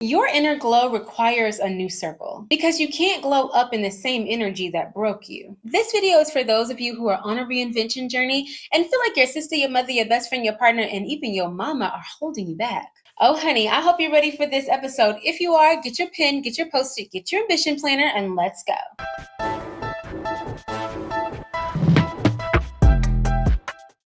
Your inner glow requires a new circle because you can't glow up in the same energy that broke you. This video is for those of you who are on a reinvention journey and feel like your sister, your mother, your best friend, your partner, and even your mama are holding you back. Oh, honey, I hope you're ready for this episode. If you are, get your pen, get your Post-it, get your ambition planner, and let's go.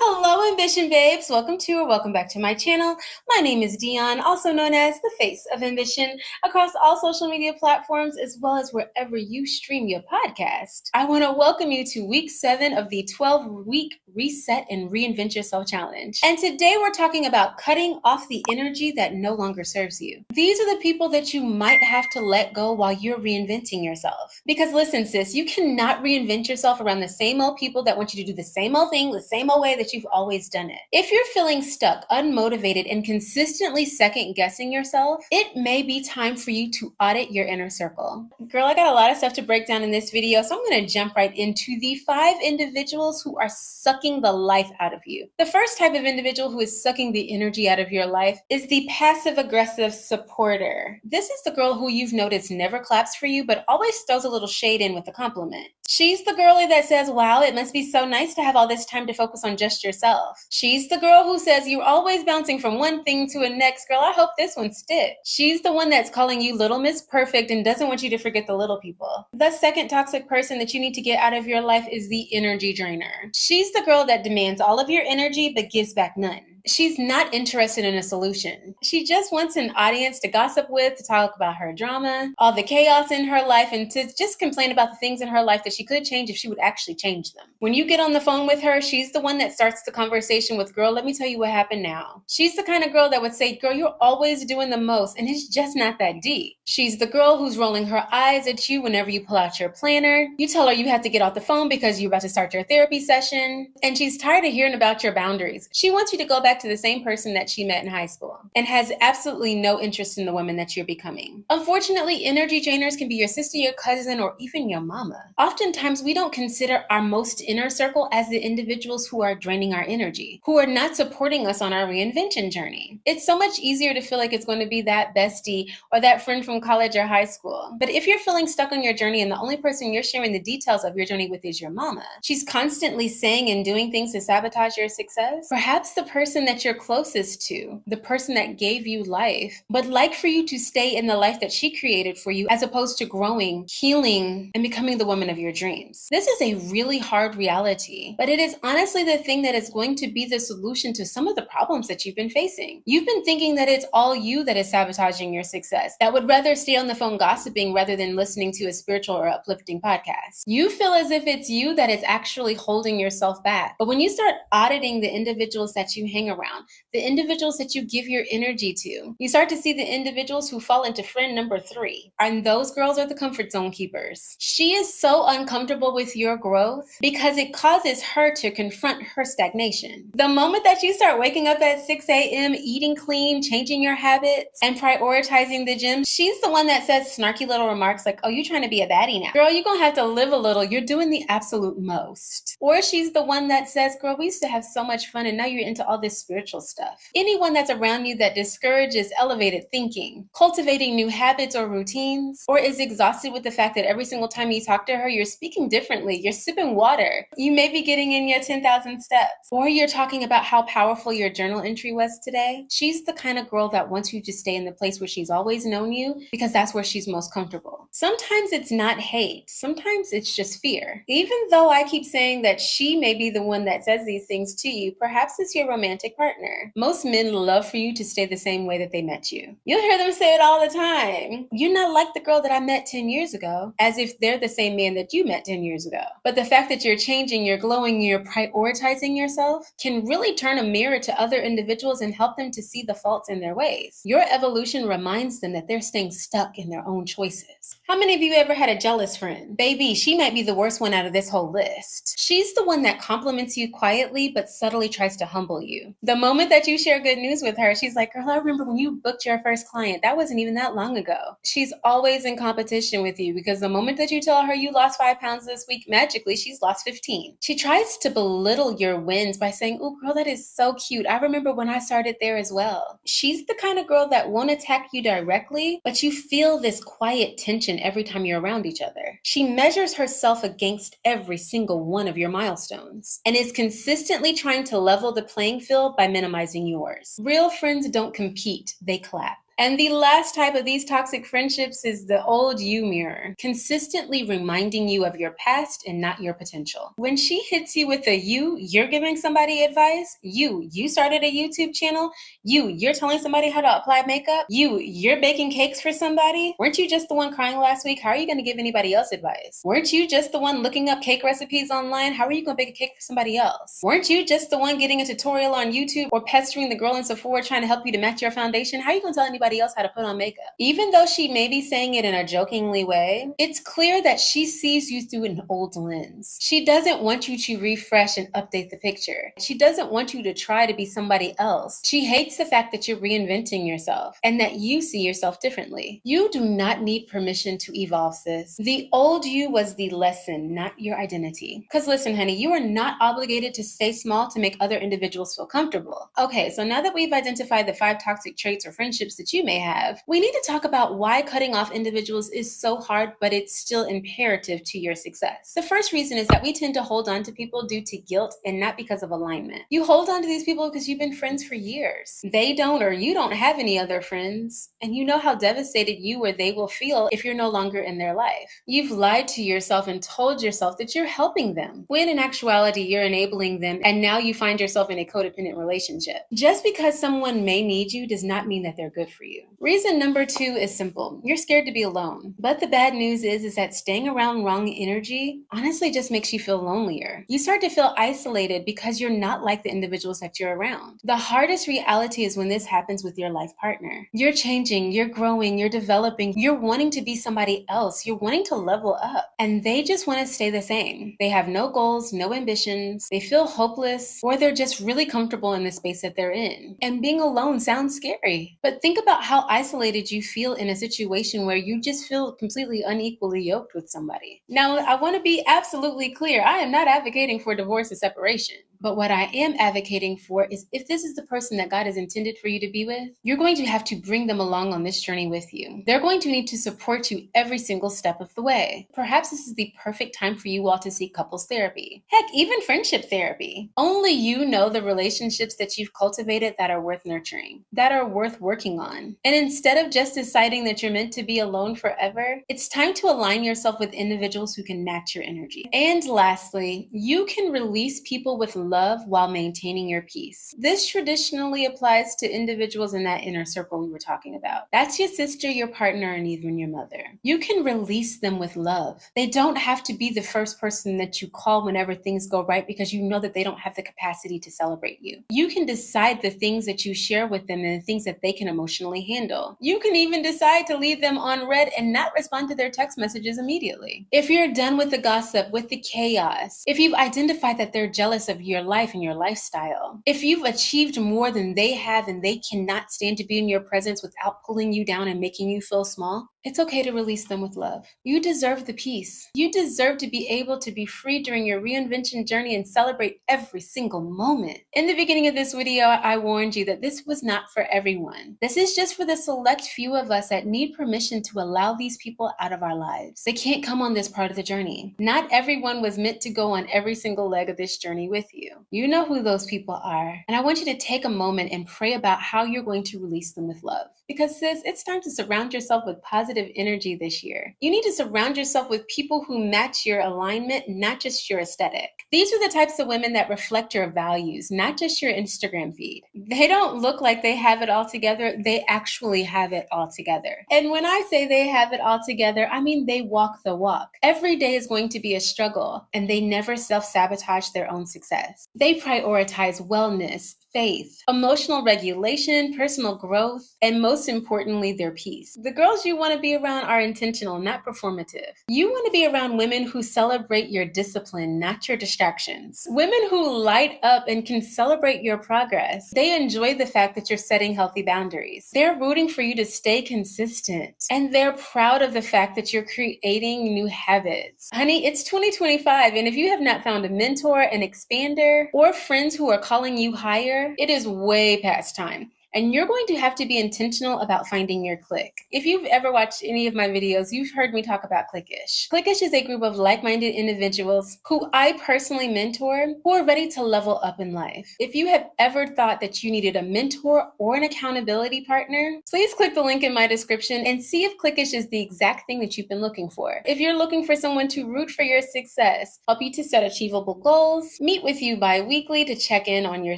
Hello, Ambition Babes. Welcome back to my channel. My name is Dion, also known as the Face of Ambition, across all social media platforms, as well as wherever you stream your podcast. I want to welcome you to week 7 of the 12-week Reset and Reinvent Yourself Challenge. And today we're talking about cutting off the energy that no longer serves you. These are the people that you might have to let go while you're reinventing yourself. Because listen, sis, you cannot reinvent yourself around the same old people that want you to do the same old thing, the same old way that you've always done it. If you're feeling stuck, unmotivated, and consistently second-guessing yourself, it may be time for you to audit your inner circle. Girl, I got a lot of stuff to break down in this video, so I'm going to jump right into the 5 individuals who are sucking the life out of you. The first type of individual who is sucking the energy out of your life is the passive-aggressive supporter. This is the girl who you've noticed never claps for you, but always throws a little shade in with a compliment. She's the girlie that says, wow, it must be so nice to have all this time to focus on just yourself. She's the girl who says you're always bouncing from one thing to a next. Girl, I hope this one sticks. She's the one that's calling you Little Miss Perfect and doesn't want you to forget the little people. The second toxic person that you need to get out of your life is the energy drainer. She's the girl that demands all of your energy but gives back none. She's not interested in a solution. She just wants an audience to gossip with, to talk about her drama, all the chaos in her life, and to just complain about the things in her life that she could change if she would actually change them. When you get on the phone with her, she's the one that starts the conversation with, girl, let me tell you what happened now. She's the kind of girl that would say, girl, you're always doing the most, and it's just not that deep. She's the girl who's rolling her eyes at you whenever you pull out your planner. You tell her you have to get off the phone because you're about to start your therapy session, and she's tired of hearing about your boundaries. She wants you to go back to the same person that she met in high school and has absolutely no interest in the woman that you're becoming. Unfortunately, energy drainers can be your sister, your cousin, or even your mama. Oftentimes, we don't consider our most inner circle as the individuals who are draining our energy, who are not supporting us on our reinvention journey. It's so much easier to feel like it's going to be that bestie or that friend from college or high school. But if you're feeling stuck on your journey and the only person you're sharing the details of your journey with is your mama, she's constantly saying and doing things to sabotage your success, perhaps the person that you're closest to, the person that gave you life, would like for you to stay in the life that she created for you as opposed to growing, healing, and becoming the woman of your dreams. This is a really hard reality, but it is honestly the thing that is going to be the solution to some of the problems that you've been facing. You've been thinking that it's all you that is sabotaging your success, that would rather stay on the phone gossiping rather than listening to a spiritual or uplifting podcast. You feel as if it's you that is actually holding yourself back. But when you start auditing the individuals that you hang around, the individuals that you give your energy to, you start to see the individuals who fall into friend number 3. And those girls are the comfort zone keepers. She is so uncomfortable with your growth because it causes her to confront her stagnation. The moment that you start waking up at 6 a.m., eating clean, changing your habits, and prioritizing the gym, she's the one that says snarky little remarks like, oh, you're trying to be a baddie now. Girl, you're going to have to live a little. You're doing the absolute most. Or she's the one that says, girl, we used to have so much fun and now you're into all this spiritual stuff. Anyone that's around you that discourages elevated thinking, cultivating new habits or routines, or is exhausted with the fact that every single time you talk to her, you're speaking differently, you're sipping water, you may be getting in your 10,000 steps, or you're talking about how powerful your journal entry was today. She's the kind of girl that wants you to stay in the place where she's always known you because that's where she's most comfortable. Sometimes it's not hate, sometimes it's just fear. Even though I keep saying that she may be the one that says these things to you, perhaps it's your romantic partner. Most men love for you to stay the same way that they met you. You'll hear them say it all the time. You're not like the girl that I met 10 years ago, as if they're the same man that you met 10 years ago. But the fact that you're changing, you're glowing, you're prioritizing yourself can really turn a mirror to other individuals and help them to see the faults in their ways. Your evolution reminds them that they're staying stuck in their own choices. How many of you ever had a jealous friend? Baby, she might be the worst one out of this whole list. She's the one that compliments you quietly but subtly tries to humble you. The moment that you share good news with her, she's like, girl, I remember when you booked your first client. That wasn't even that long ago. She's always in competition with you because the moment that you tell her you lost 5 pounds this week, magically she's lost 15. She tries to belittle your wins by saying, oh, girl, that is so cute. I remember when I started there as well. She's the kind of girl that won't attack you directly, but you feel this quiet tension every time you're around each other. She measures herself against every single one of your milestones and is consistently trying to level the playing field by minimizing yours. Real friends don't compete, they clap. And the last type of these toxic friendships is the old you mirror, consistently reminding you of your past and not your potential. When she hits you with a you're giving somebody advice, you started a YouTube channel, you're telling somebody how to apply makeup, you're baking cakes for somebody. Weren't you just the one crying last week? How are you going to give anybody else advice? Weren't you just the one looking up cake recipes online? How are you going to bake a cake for somebody else? Weren't you just the one getting a tutorial on YouTube or pestering the girl in Sephora trying to help you to match your foundation? How are you going to tell anybody else how to put on makeup? Even though she may be saying it in a jokingly way, it's clear that she sees you through an old lens. She doesn't want you to refresh and update the picture. She doesn't want you to try to be somebody else. She hates the fact that you're reinventing yourself and that you see yourself differently. You do not need permission to evolve, sis. The old you was the lesson, not your identity. Because listen, honey, you are not obligated to stay small to make other individuals feel comfortable. Okay, so now that we've identified the 5 toxic traits or friendships that you may have, we need to talk about why cutting off individuals is so hard, but it's still imperative to your success. The first reason is that we tend to hold on to people due to guilt and not because of alignment. You hold on to these people because you've been friends for years. They don't, or you don't have any other friends, and you know how devastated you or they will feel if you're no longer in their life. You've lied to yourself and told yourself that you're helping them, when in actuality you're enabling them, and now you find yourself in a codependent relationship. Just because someone may need you does not mean that they're good for you. Reason number 2 is simple. You're scared to be alone. But the bad news is that staying around wrong energy honestly just makes you feel lonelier. You start to feel isolated because you're not like the individuals that you're around. The hardest reality is when this happens with your life partner. You're changing, you're growing, you're developing, you're wanting to be somebody else, you're wanting to level up, and they just want to stay the same. They have no goals, no ambitions, they feel hopeless, or they're just really comfortable in the space that they're in. And being alone sounds scary, but think about how isolated you feel in a situation where you just feel completely unequally yoked with somebody. Now, I want to be absolutely clear. I am not advocating for divorce or separation. But what I am advocating for is if this is the person that God has intended for you to be with, you're going to have to bring them along on this journey with you. They're going to need to support you every single step of the way. Perhaps this is the perfect time for you all to seek couples therapy. Heck, even friendship therapy. Only you know the relationships that you've cultivated that are worth nurturing, that are worth working on. And instead of just deciding that you're meant to be alone forever, it's time to align yourself with individuals who can match your energy. And lastly, you can release people with love while maintaining your peace. This traditionally applies to individuals in that inner circle we were talking about. That's your sister, your partner, and even your mother. You can release them with love. They don't have to be the first person that you call whenever things go right because you know that they don't have the capacity to celebrate you. You can decide the things that you share with them and the things that they can emotionally handle. You can even decide to leave them on read and not respond to their text messages immediately. If you're done with the gossip, with the chaos, if you've identified that they're jealous of your life and your lifestyle, if you've achieved more than they have and they cannot stand to be in your presence without pulling you down and making you feel small, it's okay to release them with love. You deserve the peace. You deserve to be able to be free during your reinvention journey and celebrate every single moment. In the beginning of this video, I warned you that this was not for everyone. This is just for the select few of us that need permission to allow these people out of our lives. They can't come on this part of the journey. Not everyone was meant to go on every single leg of this journey with you. You know who those people are. And I want you to take a moment and pray about how you're going to release them with love. Because sis, it's time to surround yourself with positive energy this year. You need to surround yourself with people who match your alignment, not just your aesthetic. These are the types of women that reflect your values, not just your Instagram feed. They don't look like they have it all together. They actually have it all together. And when I say they have it all together, I mean they walk the walk. Every day is going to be a struggle, and they never self-sabotage their own success. They prioritize wellness, faith, emotional regulation, personal growth, and most importantly, their peace. The girls you want to be around are intentional, not performative. You want to be around women who celebrate your discipline, not your distractions. Women who light up and can celebrate your progress. They enjoy the fact that you're setting healthy boundaries. They're rooting for you to stay consistent. And they're proud of the fact that you're creating new habits. Honey, it's 2025, and if you have not found a mentor, an expander, or friends who are calling you higher, it is way past time. And you're going to have to be intentional about finding your clique. If you've ever watched any of my videos, you've heard me talk about cliquish. Cliquish is a group of like-minded individuals who I personally mentor who are ready to level up in life. If you have ever thought that you needed a mentor or an accountability partner, please click the link in my description and see if cliquish is the exact thing that you've been looking for. If you're looking for someone to root for your success, help you to set achievable goals, meet with you bi-weekly to check in on your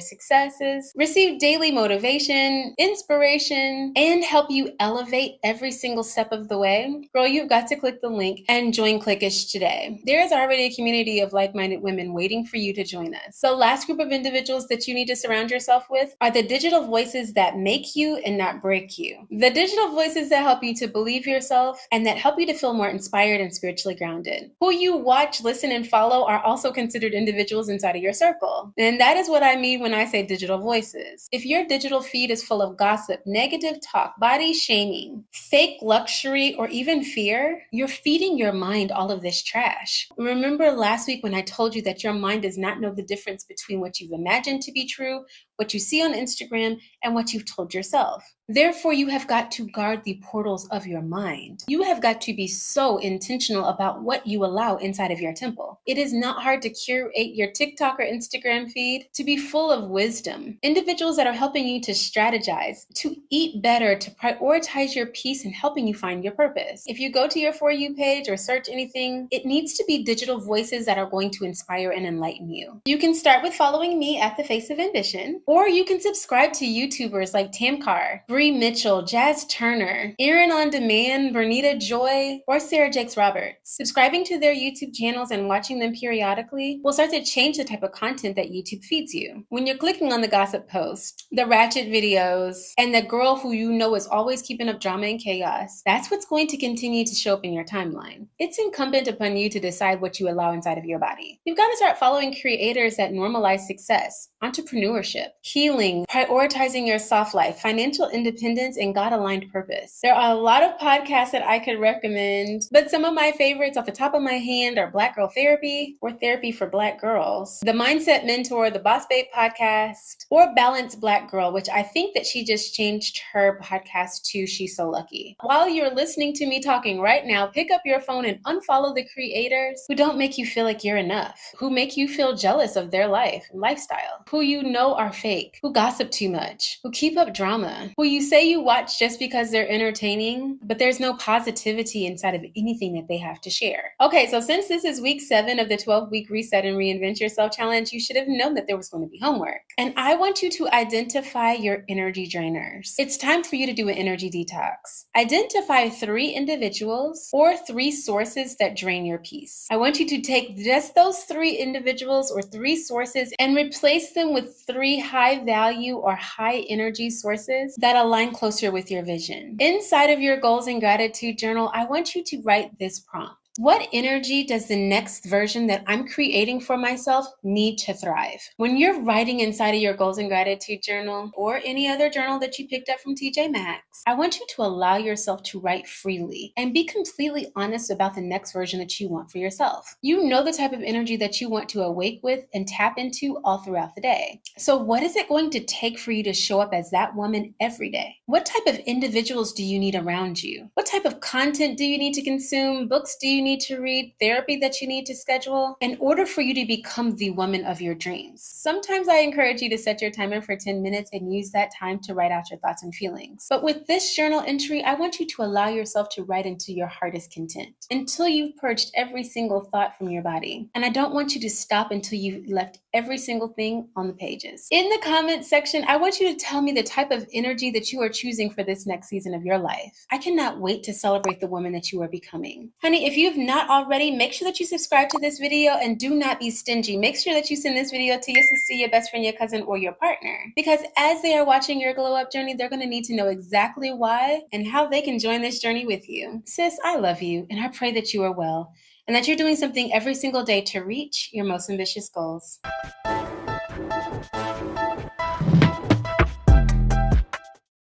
successes, receive daily motivation, inspiration, and help you elevate every single step of the way, girl, you've got to click the link and join Cliquish today. There is already a community of like-minded women waiting for you to join us. The last group of individuals that you need to surround yourself with are the digital voices that make you and not break you. The digital voices that help you to believe yourself and that help you to feel more inspired and spiritually grounded. Who you watch, listen, and follow are also considered individuals inside of your circle. And that is what I mean when I say digital voices. If your digital feed is full of gossip, negative talk, body shaming, fake luxury, or even fear, you're feeding your mind all of this trash. Remember last week when I told you that your mind does not know the difference between what you've imagined to be true, what you see on Instagram, and what you've told yourself. Therefore, you have got to guard the portals of your mind. You have got to be so intentional about what you allow inside of your temple. It is not hard to curate your TikTok or Instagram feed to be full of wisdom. Individuals that are helping you to strategize, to eat better, to prioritize your peace, and helping you find your purpose. If you go to your For You page or search anything, it needs to be digital voices that are going to inspire and enlighten you. You can start with following me at The Face of Ambition, or you can subscribe to YouTubers like Tamkar, Bree Mitchell, Jazz Turner, Erin On Demand, Bernita Joy, or Sarah Jakes Roberts. Subscribing to their YouTube channels and watching them periodically will start to change the type of content that YouTube feeds you. When you're clicking on the gossip post, the ratchet videos, and the girl who you know is always keeping up drama and chaos, that's what's going to continue to show up in your timeline. It's incumbent upon you to decide what you allow inside of your body. You've got to start following creators that normalize success, entrepreneurship, healing, prioritizing your soft life, financial independence, and God-aligned purpose. There are a lot of podcasts that I could recommend, but some of my favorites off the top of my hand are Black Girl Therapy or Therapy for Black Girls, The Mindset Mentor, the Boss Babe podcast, or Balanced Black Girl, which I think that she just changed her podcast to She's So Lucky. While you're listening to me talking right now, pick up your phone and unfollow the creators who don't make you feel like you're enough, who make you feel jealous of their life and lifestyle, who you know are fake, who gossip too much, who keep up drama, who you say you watch just because they're entertaining, but there's no positivity inside of anything that they have to share. Okay, so since this is week 7 of the 12-week Reset and Reinvent Yourself challenge, you should have known that there was going to be homework. And I want you to identify your energy drainers. It's time for you to do an energy detox. Identify 3 individuals or 3 sources that drain your peace. I want you to take just those 3 individuals or 3 sources and replace them with 3 high value or high energy sources that align closer with your vision. Inside of your goals and gratitude journal, I want you to write this prompt. What energy does the next version that I'm creating for myself need to thrive? When you're writing inside of your goals and gratitude journal or any other journal that you picked up from TJ Maxx, I want you to allow yourself to write freely and be completely honest about the next version that you want for yourself. You know the type of energy that you want to awake with and tap into all throughout the day. So what is it going to take for you to show up as that woman every day? What type of individuals do you need around you? What type of content do you need to consume? Books do you need to read, therapy that you need to schedule in order for you to become the woman of your dreams? Sometimes I encourage you to set your timer for 10 minutes and use that time to write out your thoughts and feelings. But with this journal entry, I want you to allow yourself to write into your heart's content until you've purged every single thought from your body. And I don't want you to stop until you've left every single thing on the pages. In the comment section, I want you to tell me the type of energy that you are choosing for this next season of your life. I cannot wait to celebrate the woman that you are becoming. Honey, if you've not already, make sure that you subscribe to this video and do not be stingy. Make sure that you send this video to your sister, your best friend, your cousin, or your partner. Because as they are watching your glow up journey, they're going to need to know exactly why and how they can join this journey with you. Sis, I love you, and I pray that you are well and that you're doing something every single day to reach your most ambitious goals.